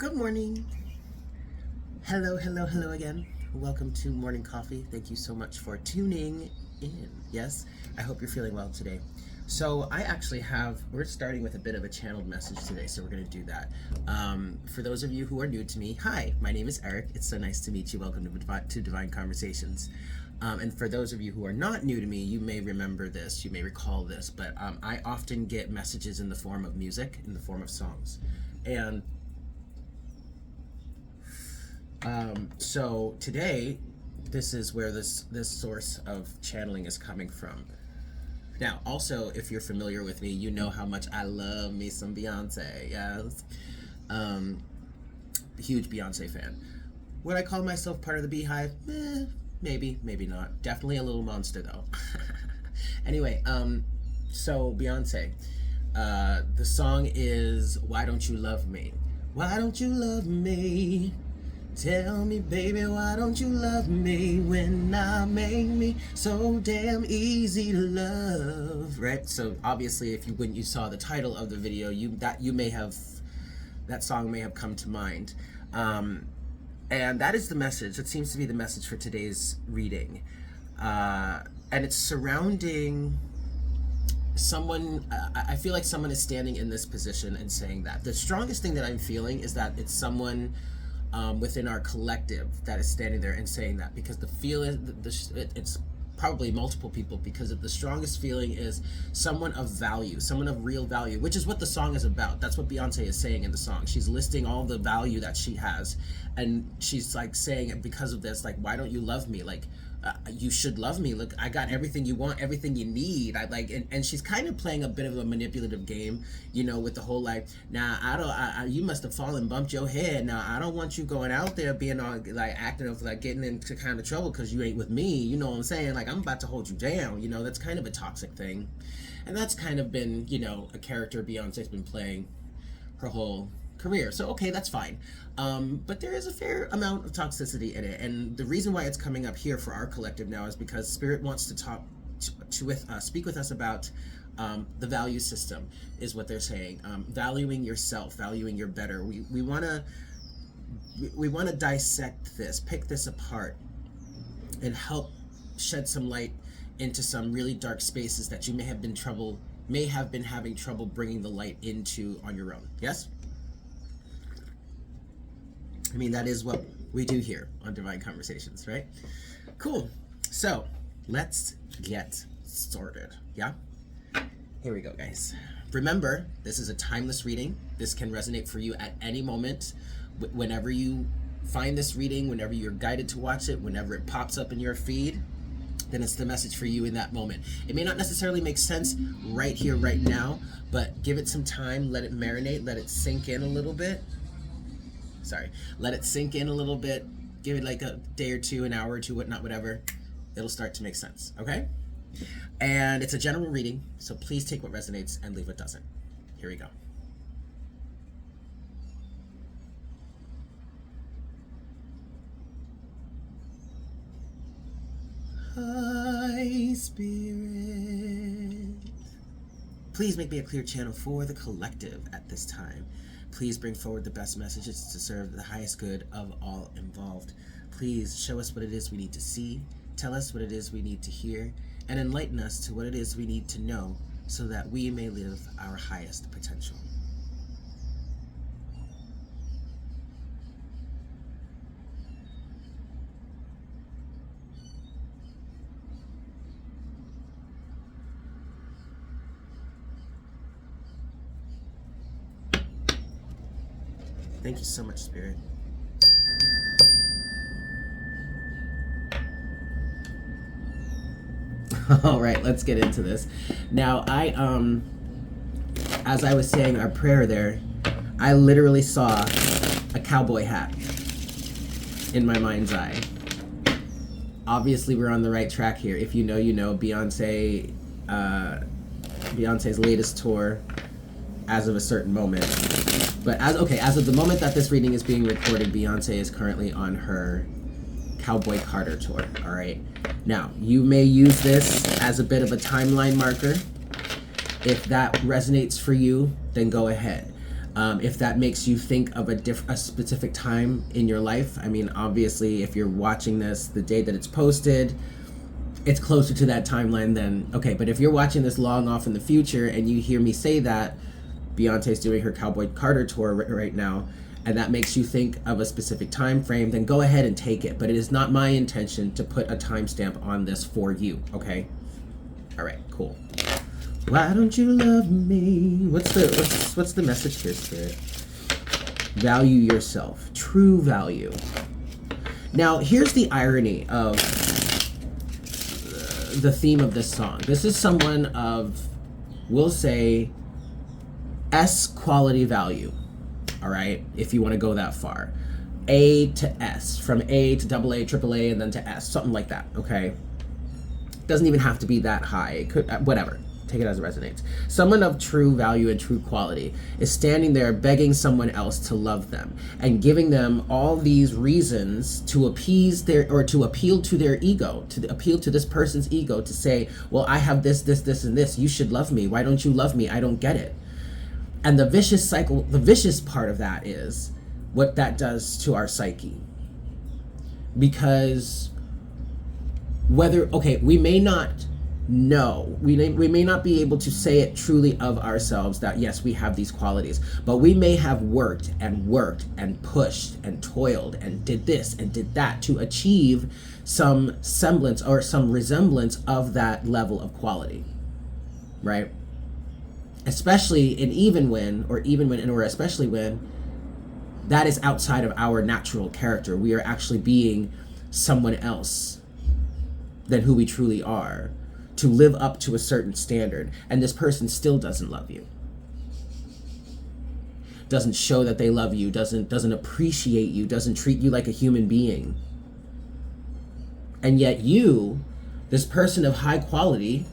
Good morning. Hello, hello, hello again. Welcome to Morning Coffee. Thank you so much for tuning in. Yes, I hope you're feeling well today. So we're starting with a bit of a channeled message today, so we're going to do that. For those of you who are new to me, hi, my name is Eric. It's so nice to meet you. Welcome to Divine Conversations. And for those of you who are not new to me, you may remember this, you may recall this, but I often get messages in the form of music, in the form of songs. And so today, this is where this source of channeling is coming from. Now, also, if you're familiar with me, you know how much I love me some Beyonce. Yes, huge Beyonce fan. Would I call myself part of the Beehive? Maybe, maybe not. Definitely a little monster though. Anyway, so Beyonce, the song is "Why Don't You Love Me?" Why don't you love me? Tell me, baby, why don't you love me when I make me so damn easy to love? Right? So obviously, when you saw the title of the video, that song may have come to mind, and that is the message. It seems to be the message for today's reading, and it's surrounding someone. I feel like someone is standing in this position and saying that. The strongest thing that I'm feeling is that it's someone within our collective that is standing there and saying that, because the feeling, it's probably multiple people, because the strongest feeling is someone of value, someone of real value, which is what the song is about. That's what Beyonce is saying in the song. She's listing all the value that she has, and she's like saying, because of this, like, why don't you love me? Like, you should love me. Look, I got everything you want, everything you need. I like, and she's kind of playing a bit of a manipulative game, with the whole like, nah, you must have fallen, bumped your head. Now I don't want you going out there being all like acting of like getting into kind of trouble because you ain't with me. You know what I'm saying? Like, I'm about to hold you down. That's kind of a toxic thing, and that's kind of been, a character Beyonce's been playing her whole career. So okay, that's fine, but there is a fair amount of toxicity in it, and the reason why it's coming up here for our collective now is because Spirit wants to talk speak with us about the value system, is what they're saying. Valuing yourself, valuing your better. We want to dissect this, pick this apart, and help shed some light into some really dark spaces that you may have been having trouble bringing the light into on your own. Yes? I mean, that is what we do here on Divine Conversations, right? Cool. So let's get started. Yeah? Here we go, guys. Remember, this is a timeless reading. This can resonate for you at any moment. Whenever you find this reading, whenever you're guided to watch it, whenever it pops up in your feed, then it's the message for you in that moment. It may not necessarily make sense right here, right now, but give it some time, let it marinate, let it sink in a little bit. Let it sink in a little bit. Give it like a day or two, an hour or two, whatever. It'll start to make sense, okay? And it's a general reading, so please take what resonates and leave what doesn't. Here we go. Hi, Spirit. Please make me a clear channel for the collective at this time. Please bring forward the best messages to serve the highest good of all involved. Please show us what it is we need to see, tell us what it is we need to hear, and enlighten us to what it is we need to know so that we may live our highest potential. Thank you so much, Spirit. All right, let's get into this. Now, as I was saying our prayer there, I literally saw a cowboy hat in my mind's eye. Obviously, we're on the right track here. If you know, you know. Beyonce's latest tour, as of a certain moment. But as of the moment that this reading is being recorded, Beyonce is currently on her Cowboy Carter tour. All right. Now, you may use this as a bit of a timeline marker. If that resonates for you, then go ahead. If that makes you think of a specific time in your life, I mean, obviously, if you're watching this the day that it's posted, it's closer to that timeline than, okay, but if you're watching this long off in the future and you hear me say that Beyonce's doing her Cowboy Carter tour right now, and that makes you think of a specific time frame, then go ahead and take it. But it is not my intention to put a timestamp on this for you, okay? All right, cool. Why don't you love me? What's the message here, Spirit? Value yourself. True value. Now, here's the irony of the theme of this song. This is someone of, we'll say, S quality value. All right, if you want to go that far. A to S, from A to AA, AAA, and then to S, something like that, okay? Doesn't even have to be that high. It could, whatever. Take it as it resonates. Someone of true value and true quality is standing there begging someone else to love them and giving them all these reasons to appease their, or to appeal to their ego, to appeal to this person's ego, to say, well, I have this, this, this, and this. You should love me. Why don't you love me? I don't get it. And the vicious cycle, the vicious part of that is what that does to our psyche. Because whether, okay, we may not know, we may not be able to say it truly of ourselves that yes, we have these qualities, but we may have worked and pushed and toiled and did this and did that to achieve some semblance or some resemblance of that level of quality, right? Especially especially when that is outside of our natural character. We are actually being someone else than who we truly are to live up to a certain standard, and this person still doesn't love you, doesn't show that they love you, doesn't appreciate you, doesn't treat you like a human being. And yet you, this person of high quality,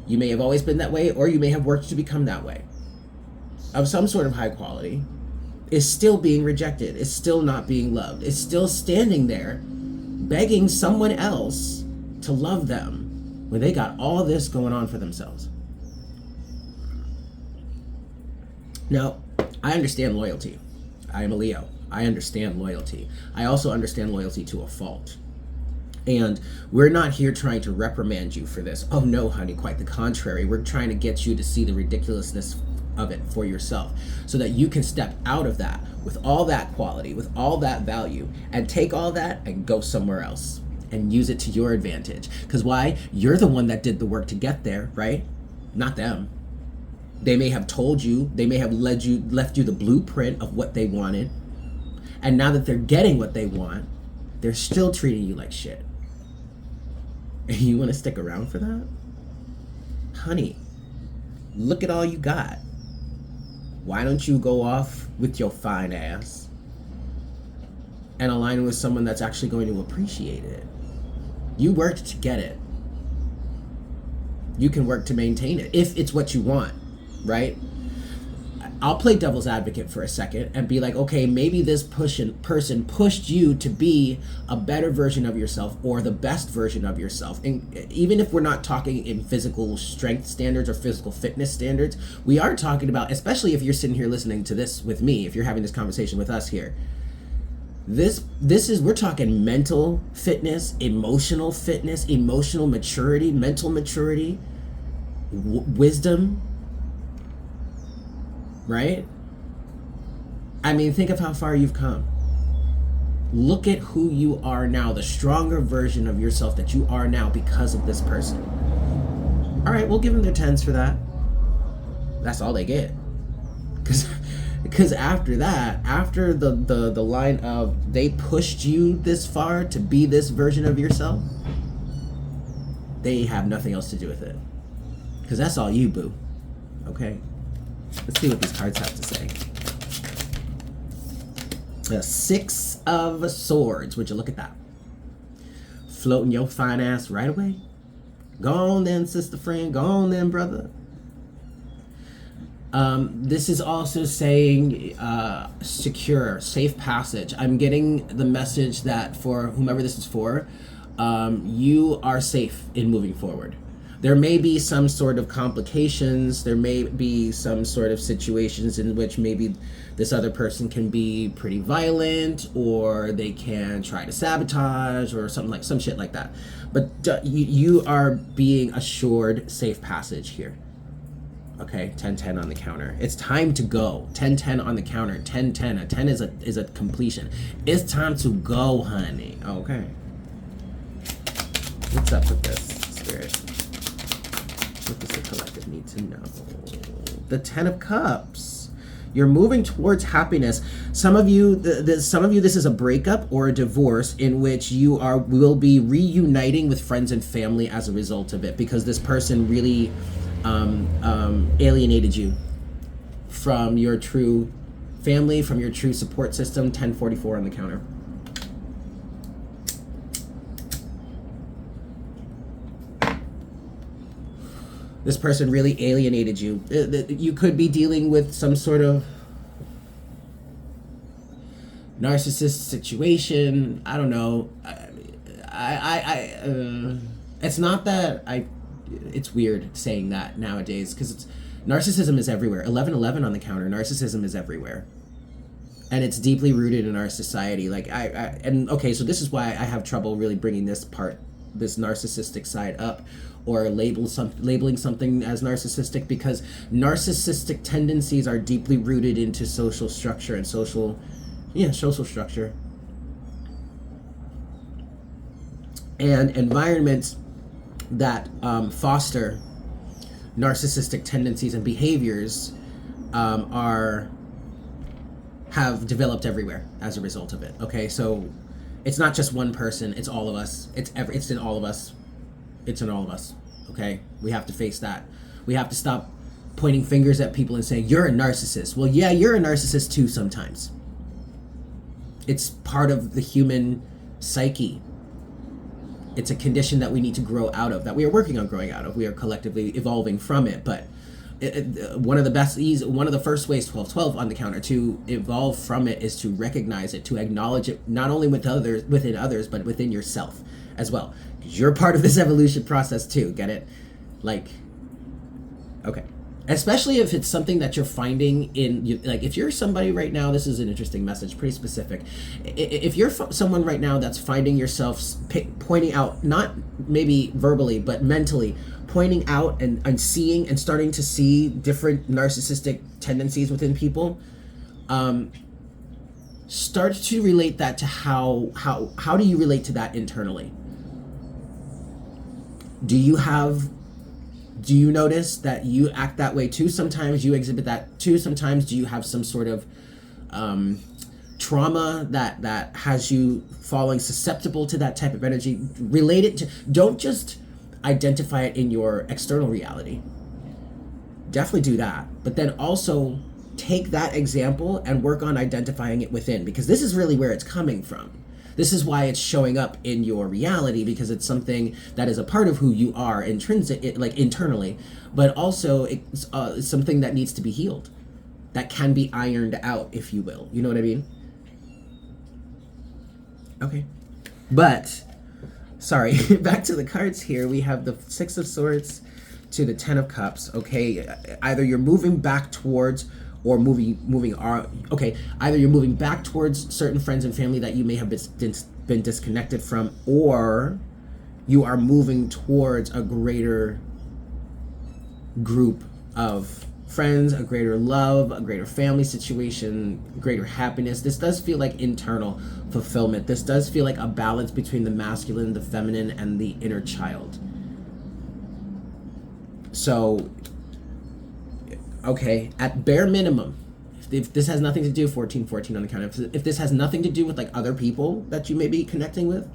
you may have always been that way, or you may have worked to become that way, of some sort of high quality, is still being rejected, is still not being loved, is still standing there begging someone else to love them when they got all this going on for themselves. Now, I understand loyalty. I am a Leo. I understand loyalty. I also understand loyalty to a fault. And we're not here trying to reprimand you for this. Oh no, honey, quite the contrary. We're trying to get you to see the ridiculousness of it for yourself so that you can step out of that with all that quality, with all that value, and take all that and go somewhere else and use it to your advantage. Because why? You're the one that did the work to get there, right? Not them. They may have told you, they may have left you the blueprint of what they wanted. And now that they're getting what they want, they're still treating you like shit. And you want to stick around for that? Honey, look at all you got. Why don't you go off with your fine ass and align with someone that's actually going to appreciate it? You worked to get it. You can work to maintain it if it's what you want, right? I'll play devil's advocate for a second and be like, okay, maybe this person pushed you to be a better version of yourself or the best version of yourself. And even if we're not talking in physical strength standards or physical fitness standards, we are talking about, especially if you're sitting here listening to this with me, if you're having this conversation with us here, we're talking mental fitness, emotional maturity, mental maturity, wisdom, right? I mean, think of how far you've come. Look at who you are now, the stronger version of yourself that you are now because of this person. All right, we'll give them their 10s for that. That's all they get. Because after that, after the line of they pushed you this far to be this version of yourself, they have nothing else to do with it. Because that's all you, boo. Okay? Let's see what these cards have to say. The 6 of Swords. Would you look at that? Floating your fine ass right away. Go on then, sister friend. Go on then, brother. This is also saying secure, safe passage. I'm getting the message that for whomever this is for, you are safe in moving forward. there may be some sort of complications. There may be some sort of situations in which maybe this other person can be pretty violent, or they can try to sabotage or something, like some shit like that. But you are being assured safe passage here. Okay, 10-10 on the counter. It's time to go. 10-10 on the counter. 10-10. A 10 is a completion. It's time to go, honey. Okay. What's up with this, Spirit? What does the collective need to know? The 10 of Cups. You're moving towards happiness. Some of you, this is a breakup or a divorce in which you will be reuniting with friends and family as a result of it, because this person really alienated you from your true family, from your true support system. 1044 on the counter. This person really alienated you. You could be dealing with some sort of narcissist situation. I don't know. It's not that it's weird saying that nowadays, because narcissism is everywhere. 1111 on the counter. Narcissism is everywhere, and it's deeply rooted in our society. Like and okay, so this is why I have trouble really bringing this narcissistic side up, or labeling something as narcissistic, because narcissistic tendencies are deeply rooted into social structure and social structure and environments that foster narcissistic tendencies and behaviors have developed everywhere as a result of it. Okay, so it's not just one person, it's all of us. It's in all of us. It's in all of us. Okay, we have to face that. We have to stop pointing fingers at people and saying, you're a narcissist. Well, yeah, you're a narcissist too sometimes. It's part of the human psyche. It's a condition that we need to grow out of, that we are working on growing out of. We are collectively evolving from it. But one of the first ways, 12-12 on the counter, to evolve from it is to recognize it, to acknowledge it, not only within others, but within yourself as well. Because you're part of this evolution process too. Get it? Like, okay. Especially if it's something that you're finding like if you're somebody right now, this is an interesting message, pretty specific. If you're someone right now that's finding yourself pointing out, not maybe verbally, but mentally, pointing out and seeing and starting to see different narcissistic tendencies within people, start to relate that to how do you relate to that internally? Do you notice that you act that way too? Sometimes you exhibit that too. Sometimes do you have some sort of trauma that has you falling susceptible to that type of energy? Relate it to, don't just identify it in your external reality. Definitely do that. But then also take that example and work on identifying it within, because this is really where it's coming from. This is why it's showing up in your reality, because it's something that is a part of who you are internally, but also it's something that needs to be healed, that can be ironed out, if you will. You know what I mean? Okay. But, sorry, back to the cards here. We have the Six of Swords to the Ten of Cups. Okay, either you're moving back towards or either you're moving back towards certain friends and family that you may have been disconnected from, or you are moving towards a greater group of friends, a greater love, a greater family situation, greater happiness. This does feel like internal fulfillment. This does feel like a balance between the masculine, the feminine, and the inner child. So, okay, at bare minimum, if this has nothing to do, 14-14 on the count, if this has nothing to do with like other people that you may be connecting with,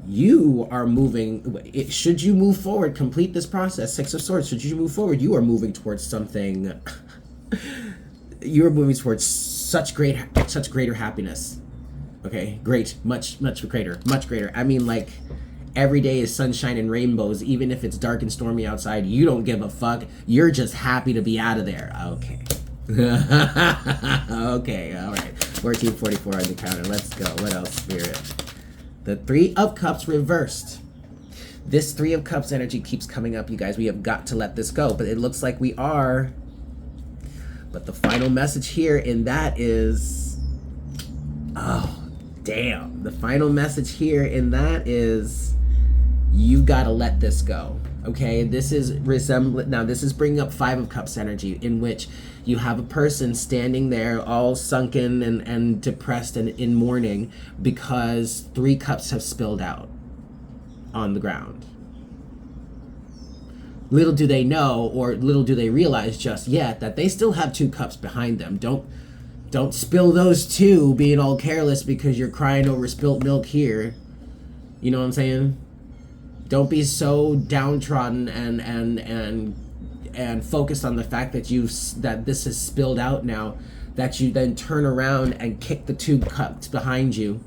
you are moving, should you move forward, complete this process, Six of Swords, should you move forward, you are moving towards something, you are moving towards such greater happiness. Okay, great, much greater. I mean, like, every day is sunshine and rainbows, even if it's dark and stormy outside. You don't give a fuck. You're just happy to be out of there. Okay. Okay, all right. 1444 on the counter. Let's go. What else, Spirit? The Three of Cups reversed. This Three of Cups energy keeps coming up, you guys. We have got to let this go, but it looks like we are. But the final message here in that is, oh, damn. The final message here in that is, you've got to let this go. Okay, this is now this is bringing up Five of Cups energy, in which you have a person standing there all sunken and depressed and in mourning because 3 cups have spilled out on the ground. Little do they know, or little do they realize just yet, that they still have 2 cups behind them. Don't spill those 2 being all careless because you're crying over spilt milk here. You know what I'm saying? Don't be so downtrodden and focused on the fact that that this is spilled out now, that you then turn around and kick the 2 cups behind you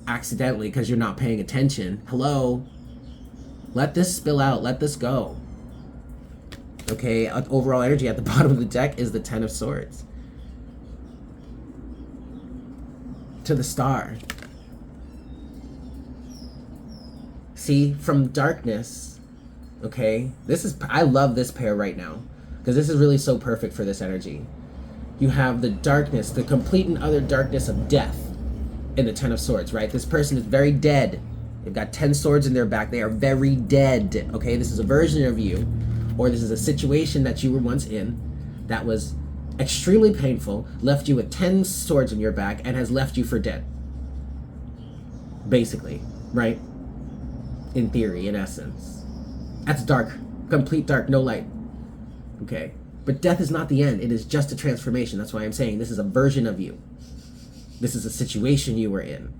accidentally because you're not paying attention. Hello? Let this spill out. Let this go. Okay, overall energy at the bottom of the deck is the Ten of Swords. To the Star. See, from darkness, okay, I love this pair right now, because this is really so perfect for this energy. You have the darkness, the complete and utter darkness of death in the Ten of Swords, right? This person is very dead. They've got 10 swords in their back. They are very dead, okay? This is a version of you, or this is a situation that you were once in that was extremely painful, left you with 10 swords in your back, and has left you for dead. Basically, right? In theory, in essence. That's dark. Complete dark, no light. Okay? But death is not the end. It is just a transformation. That's why I'm saying this is a version of you. This is a situation you were in.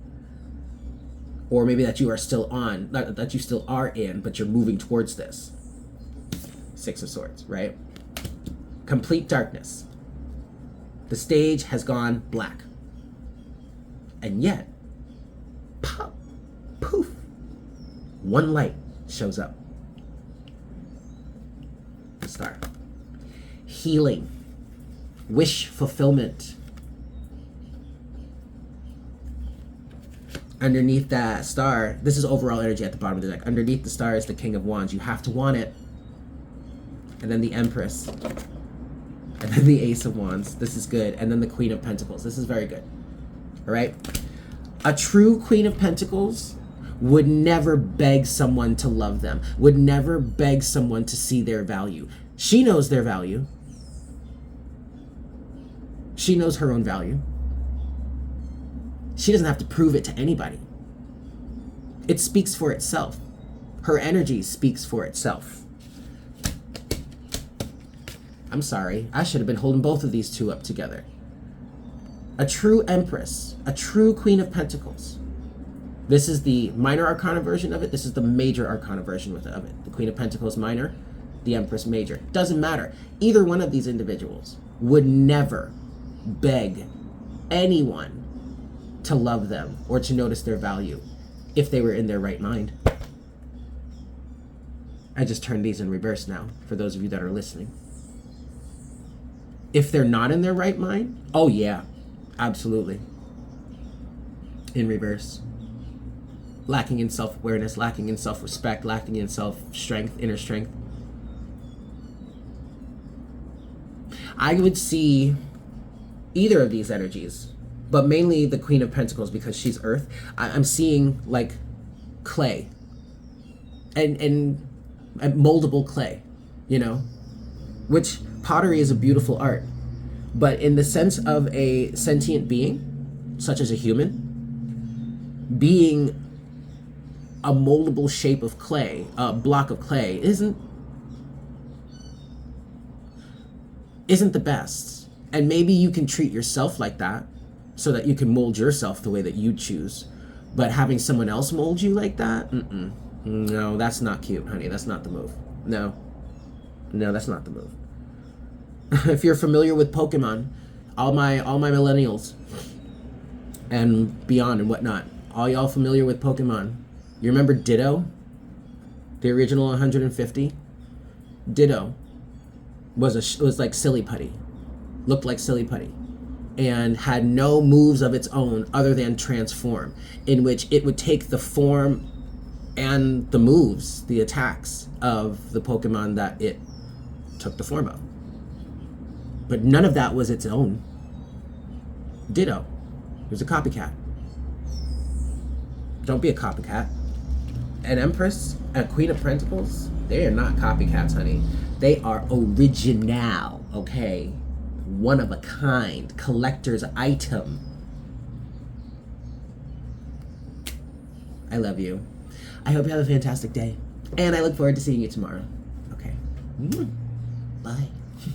Or maybe that you are still on, that you still are in, but you're moving towards this. 6 of Swords, right? Complete darkness. The stage has gone black. And yet, pop, poof, one light shows up. The Star. Healing. Wish fulfillment. Underneath that Star, this is overall energy at the bottom of the deck. Underneath the Star is the King of Wands. You have to want it. And then the Empress. And then the Ace of Wands. This is good. And then the Queen of Pentacles. This is very good. All right? A true Queen of Pentacles would never beg someone to love them, would never beg someone to see their value. She knows their value. She knows her own value. She doesn't have to prove it to anybody. It speaks for itself. Her energy speaks for itself. I'm sorry, I should have been holding both of these 2 up together. A true Empress, a true Queen of Pentacles. This is the minor arcana version of it. This is the major arcana version of it. The Queen of Pentacles minor, the Empress major. Doesn't matter. Either one of these individuals would never beg anyone to love them or to notice their value if they were in their right mind. I just turned these in reverse now for those of you that are listening. If they're not in their right mind, oh yeah, absolutely. In reverse. Lacking in self-awareness, lacking in self-respect, lacking in self-strength, inner strength. I would see either of these energies, but mainly the Queen of Pentacles because she's Earth. I'm seeing like clay and moldable clay, you know, which pottery is a beautiful art, but in the sense of a sentient being, such as a human, being a moldable shape of clay, a block of clay, isn't the best. And maybe you can treat yourself like that so that you can mold yourself the way that you choose. But having someone else mold you like that, no, that's not cute, honey. That's not the move. No, that's not the move. If you're familiar with Pokemon, all my millennials and beyond and whatnot, all y'all familiar with Pokemon, you remember Ditto? The original 150? Ditto was like Silly Putty. Looked like Silly Putty. And had no moves of its own other than transform, in which it would take the form and the moves, the attacks of the Pokemon that it took the form of. But none of that was its own. Ditto. It was a copycat. Don't be a copycat. An Empress, a Queen of Pentacles, they are not copycats, honey. They are original, okay? One of a kind, collector's item. I love you. I hope you have a fantastic day. And I look forward to seeing you tomorrow. Okay. Bye.